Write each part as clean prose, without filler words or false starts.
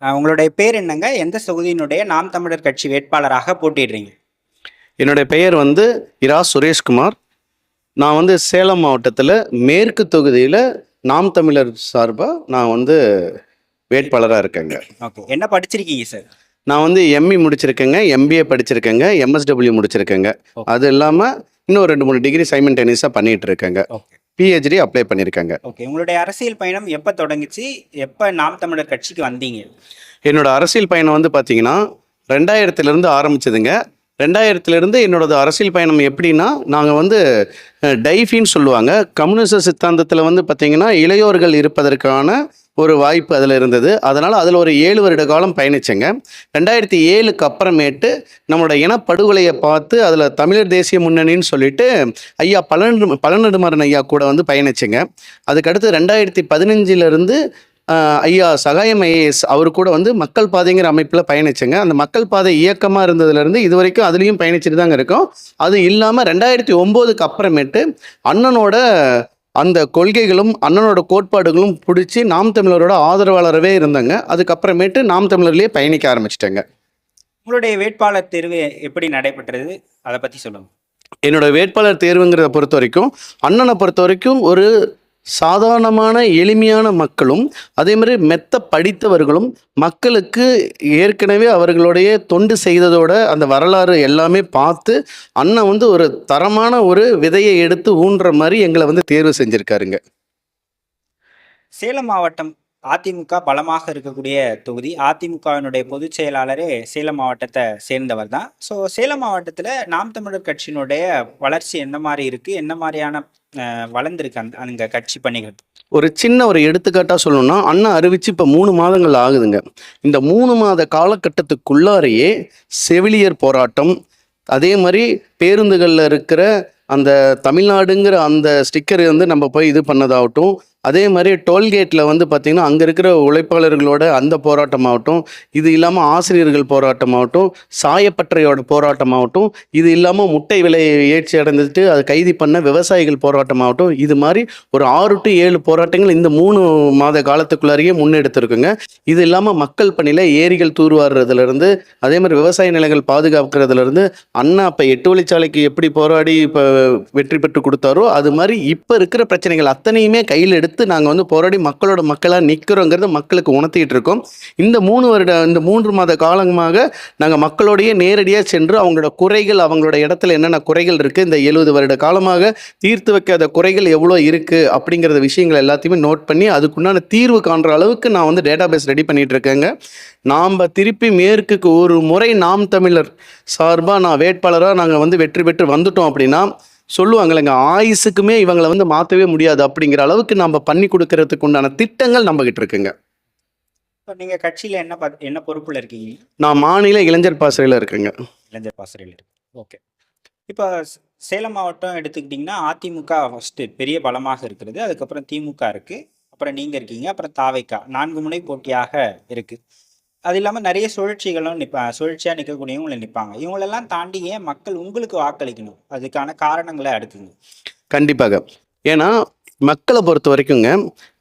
உங்களுடைய பேர் என்னங்க? எந்த தொகுதியினுடைய நாம் தமிழர் கட்சி வேட்பாளராக போட்டியிடுறீங்க? என்னுடைய பெயர் இரா சுரேஷ்குமார். நான் சேலம் மாவட்டத்தில் மேற்கு தொகுதியில் நாம் தமிழர் சார்பாக நான் வேட்பாளராக இருக்கேங்க. ஓகே. என்ன படிச்சிருக்கீங்க சார்? நான் எம்இ முடிச்சிருக்கேங்க, எம்பிஏ படிச்சிருக்கேங்க, எம்எஸ்டபிள்யூ முடிச்சிருக்கேங்க. அது இல்லாமல் இன்னும் 2-3 டிகிரி சைமல்டேனியஸாக பண்ணிகிட்டு இருக்கேங்க. ஓகே. பிஹெச்டி அப்ளை பண்ணியிருக்கேங்க. ஓகே. உங்களுடைய அரசியல் பயணம் எப்போ தொடங்குச்சு? எப்போ நாம் தமிழர் கட்சிக்கு வந்தீங்க? என்னோட அரசியல் பயணம் பார்த்தீங்கன்னா 2000 ஆரம்பிச்சதுங்க. 2000 என்னோட அரசியல் பயணம் எப்படின்னா, நாங்கள் டைஃபின்னு சொல்லுவாங்க, கம்யூனிச சித்தாந்தத்தில் பார்த்தீங்கன்னா இளையோர்கள் இருப்பதற்கான ஒரு வாய்ப்பு அதில் இருந்தது. அதனால் அதில் ஒரு 7 வருட காலம் பயணிச்சேங்க. 2007க்கு அப்புறமேட்டு நம்மளோட இனப்படுகொலையை பார்த்து அதில் தமிழர் தேசிய முன்னணின்னு சொல்லிட்டு ஐயா பழநெடுமாறன் ஐயா கூட பயணிச்சேங்க. அதுக்கடுத்து 2015 ஐயா சகாயம் ஐஏஎஸ் அவர் கூட மக்கள் பாதைங்கிற அமைப்பில் பயணிச்சேங்க. அந்த மக்கள் பாதை இயக்கமாக இருந்ததுலேருந்து இது வரைக்கும் அதுலேயும் பயணிச்சுட்டு தாங்க இருக்கோம். அது இல்லாமல் 2009க்கு அப்புறமேட்டு அண்ணனோட அந்த கொள்கைகளும் அண்ணனோட கோட்பாடுகளும் பிடிச்சி நாம் தமிழரோட ஆதரவாளரவே இருந்தாங்க. அதுக்கப்புறமேட்டு நாம் தமிழர்லேயே பயணிக்க ஆரம்பிச்சிட்டேங்க. உங்களுடைய வேட்பாளர் தேர்வு எப்படி நடைபெற்றது? அதை பற்றி சொல்லுங்கள். என்னோட வேட்பாளர் தேர்வுங்கிறத பொறுத்த வரைக்கும், அண்ணனை பொறுத்த வரைக்கும் ஒரு சாதாரணமான எளிமையான மக்களும் அதே மாதிரி மெத்த படித்தவர்களும் மக்களுக்கு ஏற்கனவே அவர்களுடைய தொண்டு செய்ததோட அந்த வரலாறு எல்லாமே பார்த்து அண்ணன் ஒரு தரமான ஒரு விதையை எடுத்து ஊன்ற மாதிரி எங்களை தேர்வு செஞ்சிருக்காருங்க. சேலம் மாவட்டம் அதிமுக பலமாக இருக்கக்கூடிய தொகுதி. அதிமுகவினுடைய பொதுச் செயலாளரே சேலம் மாவட்டத்தை சேர்ந்தவர் தான். ஸோ சேலம் மாவட்டத்தில் நாம் தமிழர் கட்சியினுடைய வளர்ச்சி என்ன மாதிரி இருக்குது? என்ன மாதிரியான வளர்ந்துருக்கு அங்கே கட்சி பணிகள்? ஒரு சின்ன எடுத்துக்காட்டாக சொல்லணும்னா, அண்ணா அறிவிச்சு இப்போ 3 மாதங்கள் ஆகுதுங்க. இந்த 3 மாத காலகட்டத்துக்குள்ளாரையே செவிலியர் போராட்டம், அதே மாதிரி பேருந்துகளில் இருக்கிற அந்த தமிழ்நாடுங்கிற அந்த ஸ்டிக்கர் நம்ம போய் இது பண்ணதாகட்டும், அதே மாதிரி டோல்கேட்டில் பார்த்திங்கன்னா அங்கே இருக்கிற உழைப்பாளர்களோட அந்த போராட்டமாகட்டும், இது இல்லாமல் ஆசிரியர்கள் போராட்டமாகட்டும், சாயப்பட்டறையோட போராட்டமாகட்டும், இது இல்லாமல் முட்டை விலை ஏற்றி அடைந்துட்டு அதை கைது பண்ண விவசாயிகள் போராட்டமாகட்டும், இது மாதிரி ஒரு 6 to 7 போராட்டங்கள் இந்த 3 மாத காலத்துக்குள்ளாரையே முன்னெடுத்திருக்குங்க. இது இல்லாமல் மக்கள் பணியில் ஏரிகள் தூர்வாடுறதுலேருந்து, அதே மாதிரி விவசாய நிலங்கள் பாதுகாக்கிறதுலேருந்து, அண்ணா இப்போ 8 வழிச்சாலைக்கு எப்படி போராடி இப்போ வெற்றி பெற்று கொடுத்தாரோ அது மாதிரி இப்போ இருக்கிற பிரச்சனைகள் அத்தனையுமே கையில் எடுத்து நாங்கள் போராடி மக்களோட மக்களாக நிற்கிறோங்கிறத மக்களுக்கு உணர்த்திட்டு இருக்கோம். இந்த 3 மாத காலமாக நாங்கள் மக்களோடையே நேரடியாக சென்று அவங்களோட குறைகள், அவங்களோட இடத்துல என்னென்ன குறைகள் இருக்குது, இந்த 70 வருட காலமாக தீர்த்து வைக்காத குறைகள் எவ்வளோ இருக்குது அப்படிங்கிறத விஷயங்கள் எல்லாத்தையுமே நோட் பண்ணி அதுக்குண்டான தீர்வு காண்ற அளவுக்கு நான் டேட்டாபேஸ் ரெடி பண்ணிட்டு இருக்கேங்க. நாம் திருப்பி மேற்குக்கு ஒரு முறை நாம் தமிழர் சார்பாக நான் வேட்பாளராக நாங்கள் வெற்றி பெற்று வந்துட்டோம் அப்படின்னா சொல்லுவாங்களேங்க, ஆயுசுக்குமே இவங்களை மாற்றவே முடியாது அப்படிங்கிற அளவுக்கு நம்ம பண்ணி கொடுக்கறதுக்கு உண்டான திட்டங்கள் நம்மகிட்ட இருக்குங்க. இப்போ நீங்கள் கட்சியில் என்ன பொறுப்பில் இருக்கீங்க? நான் மாநில இளைஞர் பாசறையில் இருக்கேங்க. இளைஞர் பாசறையில் இருக்கு. ஓகே. இப்போ சேலம் மாவட்டம் எடுத்துக்கிட்டிங்கன்னா அதிமுக ஃபஸ்ட்டு பெரிய பலமாக இருக்கிறது. அதுக்கப்புறம் திமுக இருக்குது, அப்புறம் நீங்கள் இருக்கீங்க, அப்புறம் தாவைக்கா 4 முனை போட்டியாக இருக்குது. அது இல்லாமல் நிறைய சுழற்சிகளும் சுழற்சியாக நிற்கக்கூடியவங்களை நிற்பாங்க. இவங்களெல்லாம் தாண்டி ஏன் மக்கள் உங்களுக்கு வாக்களிக்கணும்? அதுக்கான காரணங்களை அடுக்குங்க. கண்டிப்பாக. ஏன்னா மக்களை பொறுத்த வரைக்குங்க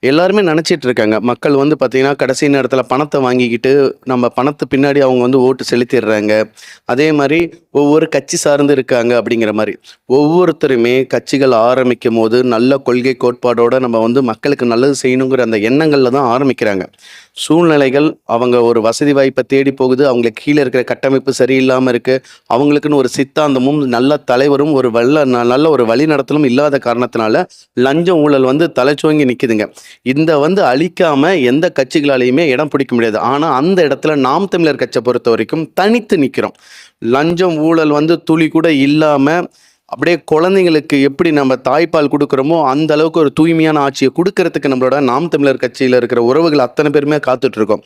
எல்லாருமே நினச்சிட்டு இருக்காங்க, மக்கள் பார்த்திங்கன்னா கடைசி நேரத்தில் பணத்தை வாங்கிக்கிட்டு நம்ம பணத்து பின்னாடி அவங்க ஓட்டு செலுத்திடுறாங்க. அதே மாதிரி ஒவ்வொரு கட்சி சார்ந்து இருக்காங்க அப்படிங்கிற மாதிரி ஒவ்வொருத்தருமே கட்சிகள் ஆரம்பிக்கும் போது நல்ல கொள்கை கோட்பாடோடு நம்ம மக்களுக்கு நல்லது செய்யணுங்கிற அந்த எண்ணங்களில் தான் ஆரம்பிக்கிறாங்க. சூழ்நிலைகள் அவங்க ஒரு வசதி வாய்ப்பை தேடி போகுது, அவங்களுக்கு கீழே இருக்கிற கட்டமைப்பு சரியில்லாமல் இருக்குது, அவங்களுக்குன்னு ஒரு சித்தாந்தமும் நல்ல தலைவரும் ஒரு நல்ல ஒரு வழிநடத்தலும் இல்லாத காரணத்தினால லஞ்சம் ஊழல் தலைச்சோங்கி நிற்குதுங்க. இந்த அழிக்காம எந்த கட்சிகளாலையுமே இடம் பிடிக்க முடியாது. ஆனால் அந்த இடத்துல நாம் தமிழர் கட்சியை பொறுத்த வரைக்கும் தனித்து நிற்கிறோம். லஞ்சம் ஊழல் துளி கூட இல்லாமல் அப்படியே குழந்தைங்களுக்கு எப்படி நம்ம தாய்ப்பால் கொடுக்குறோமோ அந்த அளவுக்கு ஒரு தூய்மையான ஆட்சியை கொடுக்கறதுக்கு நம்மளோட நாம் தமிழர் கட்சியில் இருக்கிற உறவுகள் அத்தனை பேருமே காத்துட்ருக்கோம்.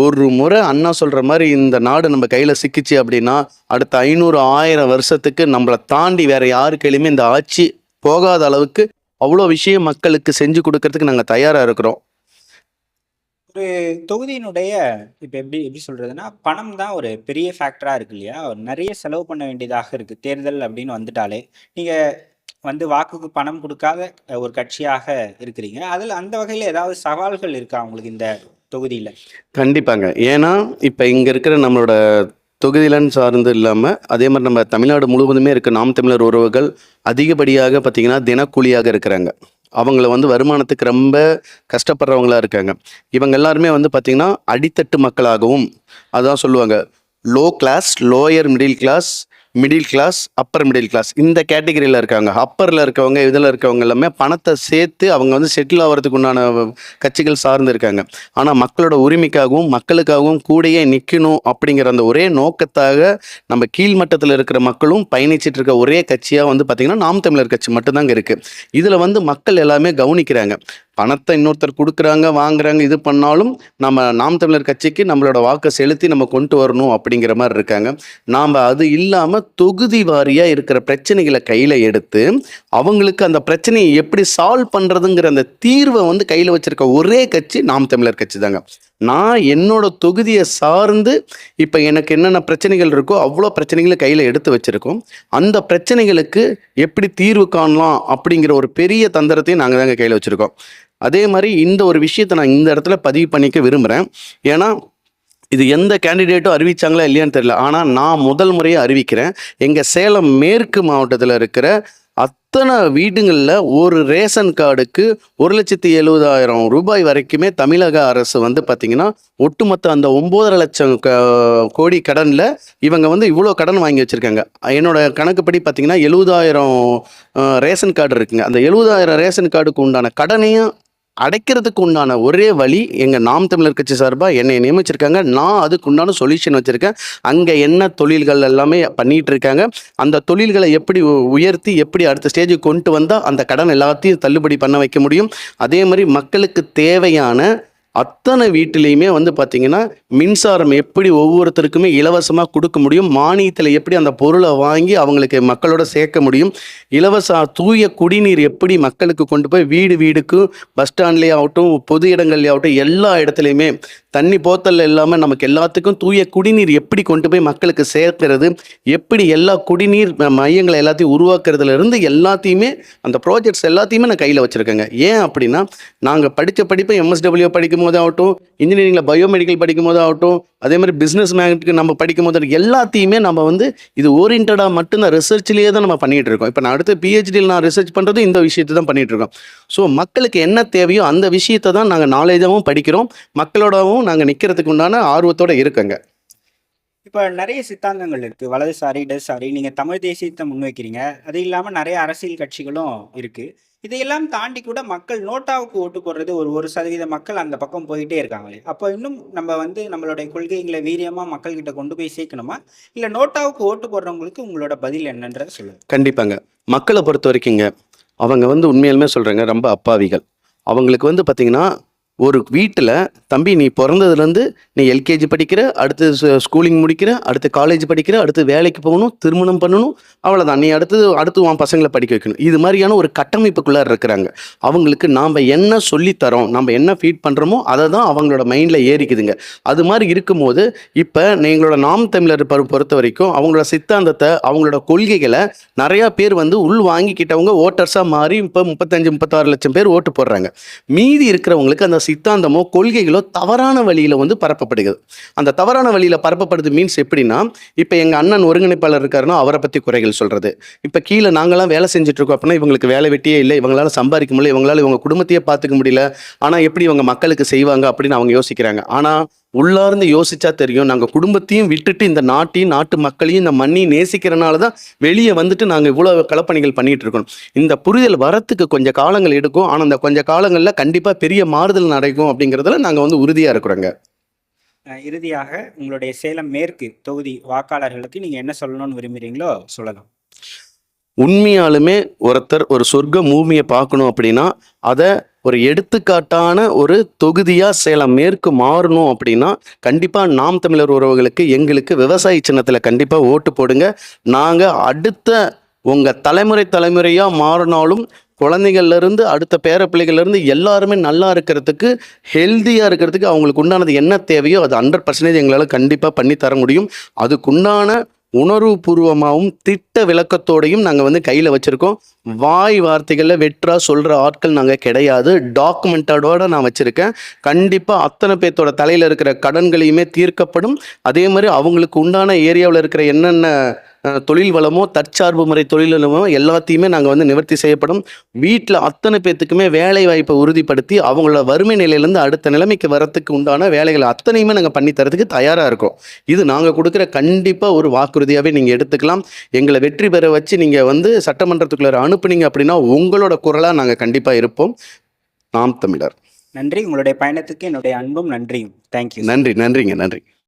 ஒரு முறை அண்ணா சொல்கிற மாதிரி இந்த நாடு நம்ம கையில் சிக்கிச்சு அப்படின்னா அடுத்த 500-1000 வருஷத்துக்கு நம்மளை தாண்டி வேற யாரு கையிலுமே இந்த ஆட்சி போகாத அளவுக்கு அவ்வளோ விஷயம் மக்களுக்கு செஞ்சு கொடுக்கறதுக்கு நாங்கள் தயாராக இருக்கிறோம். ஒரு தொகுதியினுடைய இப்போ எப்படி எப்படி சொல்றதுன்னா, பணம் தான் ஒரு பெரிய ஃபேக்டரா இருக்கு இல்லையா? நிறைய செலவு பண்ண வேண்டியதாக இருக்கு. தேர்தல் அப்படின்னு வந்துட்டாலே, நீங்க வாக்குக்கு பணம் கொடுக்காத ஒரு கட்சியாக இருக்கிறீங்க. அதில் அந்த வகையில் ஏதாவது சவால்கள் இருக்கா உங்களுக்கு இந்த தொகுதியில? கண்டிப்பாங்க. ஏன்னா, இப்ப இங்க இருக்கிற நம்மளோட தொகுதியிலன்னு சார்ந்து இல்லாம, அதே மாரி நம்ம தமிழ்நாடு முழுவதுமே இருக்க நாம் தமிழர் உறவுகள் அதிகப்படியாக பார்த்தீங்கன்னா, தினக்கூலியாக இருக்கிறாங்க. அவங்கள வந்து வருமானத்துக்கு ரொம்ப கஷ்டப்படுறவங்களா இருக்காங்க. இவங்க எல்லாருமே வந்து பார்த்தீங்கன்னா, அடித்தட்டு மக்களாகவும் அதான் சொல்லுவாங்க. Low class, lower middle class, middle class, upper middle class இந்த கேட்டகரியில இருக்காங்க. அப்பர்ல இருக்கவங்க, இதுல இருக்கவங்க எல்லாமே பணத்த சேர்த்து அவங்க வந்து செட்டில் ஆவறதுக்கு உண்டான கட்சிகள் சார்ந்து இருக்காங்க. ஆனா மக்களோட உரிமைக்காகவும், மக்களுக்காகவும் கூடயே நிக்கணும் அப்படிங்கிற அந்த ஒரே நோக்கத்தாக நம்ம கீழ் மட்டத்துல இருக்கிற மக்களும் பயணிச்சிட்டு இருக்க ஒரே கட்சியா வந்து பார்த்தீங்கன்னா, நாம் தமிழர் கட்சி மட்டும் தாங்க இருக்கு. இதுல வந்து மக்கள் எல்லாமே கவனிக்கிறாங்க. பணத்த இன்னொருத்தர் குடுக்குறாங்க, வாங்குறாங்க, இது பண்ணாலும் நம்ம நாம் தமிழர் கட்சிக்கு நம்மளோட வாக்க செலுத்தி நம்ம கொண்டு வரணும் அப்படிங்கிற மாரி இருக்காங்க. நாம அது இல்லாம தொகுதி வாரியா இருக்கிற பிரச்சனைகள கையில எடுத்து, அவங்களுக்கு அந்த பிரச்சனைய எப்படி சால்வ் பண்றதுங்கிற அந்த தீர்வ வந்து கையில வச்சிருக்க ஒரே கட்சி நாம் தமிழர் கட்சி தாங்க. நான் என்னோட தொகுதிய சார்ந்து இப்ப எனக்கு என்னென்ன பிரச்சனைகள் இருக்கோ, அவ்வளோ பிரச்சனைகள கையில எடுத்து வச்சிருக்கோம். அந்த பிரச்சனைகளுக்கு எப்படி தீர்வு காணலாம் அப்படிங்கிற ஒரு பெரிய தந்திரத்தையும் நாங்க தாங்க கையில வச்சிருக்கோம். அதே மாரி இந்த ஒரு விஷயத்த நான் இந்த இடத்துல பதிவு பண்ணிக்க விரும்புறேன். ஏன்னா, இது எந்த கேண்டிடேட்டும் அறிவிச்சாங்களா இல்லையான்னு தெரியல. ஆனா நான் முதல் முறையா அறிவிக்கிறேன். எங்க சேலம் மேற்கு மாவட்டத்துல இருக்கிற அத்தனை வீடுங்கள்ல ஒரு ரேஷன் கார்டுக்கு ரூ. 1,70,000 வரைக்குமே தமிழக அரசு வந்து பார்த்தீங்கன்னா, ஒட்டுமொத்த அந்த 9,50,000 கோடி கடன்ல இவங்க வந்து இவ்வளோ கடன் வாங்கி வச்சிருக்காங்க. என்னோட கணக்குப்படி பார்த்தீங்கன்னா, 70,000 ரேஷன் கார்டு இருக்குங்க. அந்த 70,000 ரேஷன் கார்டுக்கு உண்டான கடனையும் அடைக்கிறதுக்கு உண்டான ஒரே வழி எங்க நாம் தமிழர் கட்சி சார்பா என்னை நியமிச்சிருக்காங்க. நான் அதுக்கு உண்டான சொல்யூஷன் வச்சிருக்கேன். அங்க என்ன தொழில்கள் எல்லாமே பண்ணிட்டு இருக்காங்க. அந்த தொழில்களை எப்படி உயர்த்தி எப்படி அடுத்த ஸ்டேஜுக்கு கொண்டு வந்தா அந்த கடன் எல்லாத்தையும் தள்ளுபடி பண்ண வைக்க முடியும். அதே மாதிரி மக்களுக்கு தேவையான அத்தனை வீட்டிலையுமே வந்து பார்த்தீங்கன்னா, மின்சாரம் எப்படி ஒவ்வொருத்தருக்குமே இலவசமா குடுக்க முடியும். மானியத்தில எப்படி அந்த பொருள வாங்கி அவங்களுக்கு மக்களோட சேர்க்க முடியும். இலவச தூய குடிநீர் எப்படி மக்களுக்கு கொண்டு போய் வீடு வீடுக்கும், பஸ் ஸ்டாண்ட்லயே ஆகட்டும், பொது இடங்கள்லயே ஆகட்டும், எல்லா இடத்துலையுமே தண்ணி போத்தல் இல்லாம நமக்கு எல்லாத்துக்கும் தூய குடிநீர் எப்படி கொண்டு போய் மக்களுக்கு சேர்க்கிறது, எப்படி எல்லா குடிநீர் மையங்களை எல்லாத்தையும் உருவாக்குறதுல இருந்து எல்லாத்தையுமே அந்த ப்ராஜெக்ட்ஸ் எல்லாத்தையுமே நான் கையில வச்சிருக்கேங்க. ஏன் அப்படின்னா, நாங்க படிச்ச படிப்பு MSW படிக்கும்போது ஆகட்டும், இன்ஜினியரிங்ல பயோமெடிக்கல் படிக்கும்போது ஆகட்டும், அதே மாதிரி பிசினஸ் மேனேஜ்மென்ட்க்கு நம்ம படிக்கும்போது எல்லாத்தையுமே நம்ம வந்து இது ஓரியன்டடா மட்டும்தான் ரிசர்ச்லயே தான் நம்ம பண்ணிட்டு இருக்கோம். இப்போ நான் அடுத்து PhDல நான் ரிசர்ச் பண்றது இந்த விஷயத்தை தான் பண்ணிட்டு இருக்கோம். ஸோ மக்களுக்கு என்ன தேவையோ அந்த விஷயத்தை தான் நாங்கள் நாலேஜாகவும் படிக்கிறோம். மக்களோடவும் நாங்கள் நிற்கிறதுக்கு உண்டான ஆர்வத்தோட இருக்கங்க. இப்ப நெறைய சித்தாந்தங்கள் இருக்கு. வலதுசாரி, இடதுசாரி. நீங்க தமிழ் தேசியத்த முன்வைக்கிறீங்க. அது இல்லாம நெறைய அரசியல் கட்சிகளும் இருக்கு. இதையெல்லாம் தாண்டி கூட மக்கள் நோட்டாவுக்கு ஓட்டு போடுறது ஒரு 1% மக்கள் அந்த பக்கம் போயிட்டே இருக்காங்களே! அப்ப இன்னும் நம்ம வந்து நம்மளுடைய கொள்கைகள வீரியமா மக்கள்கிட்ட கொண்டு போய் சேர்க்கணுமா? இல்ல நோட்டாவுக்கு ஓட்டு போடுறவங்களுக்கு உங்களோட பதில் என்னன்றத சொல்லுங்க. கண்டிப்பாங்க. மக்களை பொறுத்த வரைக்குங்க, அவங்க வந்து உண்மையாலுமே சொல்றேங்க, ரொம்ப அப்பாவிகள். அவங்களுக்கு வந்து பார்த்தீங்கன்னா, ஒரு வீட்டில் தம்பி நீ பிறந்ததுலேருந்து நீ LKG படிக்கிற, அடுத்து ஸ்கூலிங் முடிக்கிற, அடுத்து காலேஜ் படிக்கிற, அடுத்து வேலைக்கு போகணும், திருமணம் பண்ணணும், அவ்வளோதான். நீ அடுத்து உன் பசங்களை படிக்க வைக்கணும். இது மாதிரியான ஒரு கட்டமைப்புக்குள்ளார இருக்கிறாங்க. அவங்களுக்கு நாம் என்ன சொல்லித்தரோம், நம்ம என்ன ஃபீட் பண்ணுறோமோ அதை தான் அவங்களோட மைண்டில் ஏறிக்குதுங்க. அது மாதிரி இருக்கும்போது இப்போ எங்களோட நாம் தமிழர் பொறுத்த வரைக்கும் அவங்களோட சித்தாந்தத்தை, அவங்களோட கொள்கைகளை நிறையா பேர் வந்து உள் வாங்கிக்கிட்டவங்க ஓட்டர்ஸாக மாறி இப்போ 35-36 லட்சம் பேர் ஓட்டு போடுறாங்க. மீதி இருக்கிறவங்களுக்கு அந்த சித்தாந்தமோ கொள்கைகளோ தவறான வழியில் வந்து பரப்பப்படுகிறது. அந்த தவறான வழியில் பரப்பப்படுது மீன்ஸ் எப்படின்னா, இப்போ எங்கள் அண்ணன் ஒருங்கிணைப்பாளர் இருக்காருன்னா அவரை பற்றி குறைகள் சொல்கிறது. இப்போ கீழே நாங்களாம் வேலை செஞ்சுட்டு இருக்கோம் அப்படின்னா இவங்களுக்கு வேலை வெட்டியே இல்லை, இவங்களால சம்பாதிக்க முடியல, இவங்களால இவங்க குடும்பத்தையே பார்த்துக்க முடியல, ஆனால் எப்படி இவங்க மக்களுக்கு செய்வாங்க அப்படின்னு அவங்க யோசிக்கிறாங்க. ஆனால் உள்ளார்ந்து யோசிச்சா தெரியும், நாங்கள் குடும்பத்தையும் விட்டுட்டு இந்த நாட்டையும் நாட்டு மக்களையும் இந்த மண்ணையும் நேசிக்கிறனால தான் வெளியே வந்துட்டு நாங்கள் இவ்வளோ களப்பணிகள் பண்ணிட்டு இருக்கோம். இந்த புரிதல் வரத்துக்கு கொஞ்சம் காலங்கள் எடுக்கும். ஆனால் அந்த கொஞ்சம் காலங்களில் கண்டிப்பாக பெரிய மாறுதல் நடக்கும் அப்படிங்கிறதுல நாங்கள் வந்து உறுதியாக இருக்கிறோங்க. இறுதியாக உங்களுடைய சேலம் மேற்கு தொகுதி வாக்காளர்களுக்கு நீங்க என்ன சொல்லணும்னு விரும்புறீங்களோ சொல்லலாம். உண்மையாலுமே ஒருத்தர் ஒரு சொர்க்க பூமியை பார்க்கணும் அப்படின்னா அதை ஒரு எடுத்துக்காட்டான ஒரு தொகுதியா சேலம் மேற்கு மாறணும் அப்படின்னா கண்டிப்பா நாம் தமிழர் உறவுகளுக்கு எங்களுக்கு விவசாய சின்னத்துல கண்டிப்பா ஓட்டு போடுங்க. நாங்க அடுத்த உங்க தலைமுறையா மாறினாலும் குழந்தைகள்ல இருந்து அடுத்த பேர பிள்ளைகள்ல இருந்து எல்லாருமே நல்லா இருக்கிறதுக்கு, ஹெல்தியா இருக்கிறதுக்கு அவங்களுக்கு உண்டானது என்ன தேவையோ அது 100% எங்களால் கண்டிப்பா பண்ணி தர முடியும். அதுக்குண்டான உணர்வுபூர்வமாகவும் திட்ட விளக்கத்தோடையும் நாங்கள் வந்து கையில் வச்சுருக்கோம். வாய் வார்த்தைகளில் வெற்றா சொல்கிற ஆட்கள் நாங்கள் கிடையாது. டாக்குமெண்டடோட நான் வச்சுருக்கேன். கண்டிப்பாக அத்தனை பேர்த்தோட தலையில் இருக்கிற கடன்களையுமே தீர்க்கப்படும். அதே மாதிரி அவங்களுக்கு உண்டான ஏரியாவில் இருக்கிற என்னென்ன தொழில் வளமோ தற்சார்பு முறை தொழில் வளமோ எல்லாத்தையுமே நாங்கள் வந்து நிவர்த்தி செய்யப்படும். வீட்டில் அத்தனை பேர்த்துக்குமே வேலை வாய்ப்பை உறுதிப்படுத்தி அவங்களோட வறுமை நிலையிலேருந்து அடுத்த நிலைமைக்கு வரத்துக்கு உண்டான வேலைகளை அத்தனையுமே நாங்கள் பண்ணி தரத்துக்கு தயாராக இருக்கோம். இது நாங்கள் கொடுக்குற கண்டிப்பாக ஒரு வாக்குறுதியாகவே நீங்கள் எடுத்துக்கலாம். எங்களை வெற்றி பெற வச்சு நீங்கள் வந்து சட்டமன்றத்துக்குள்ளே அனுப்புனீங்க அப்படின்னா உங்களோட குரலாக நாங்கள் கண்டிப்பாக இருப்போம். நாம் தமிழர். நன்றி. உங்களுடைய பயணத்துக்கு என்னுடைய அன்பும் நன்றியும். தேங்க்யூ. நன்றிங்க. நன்றி.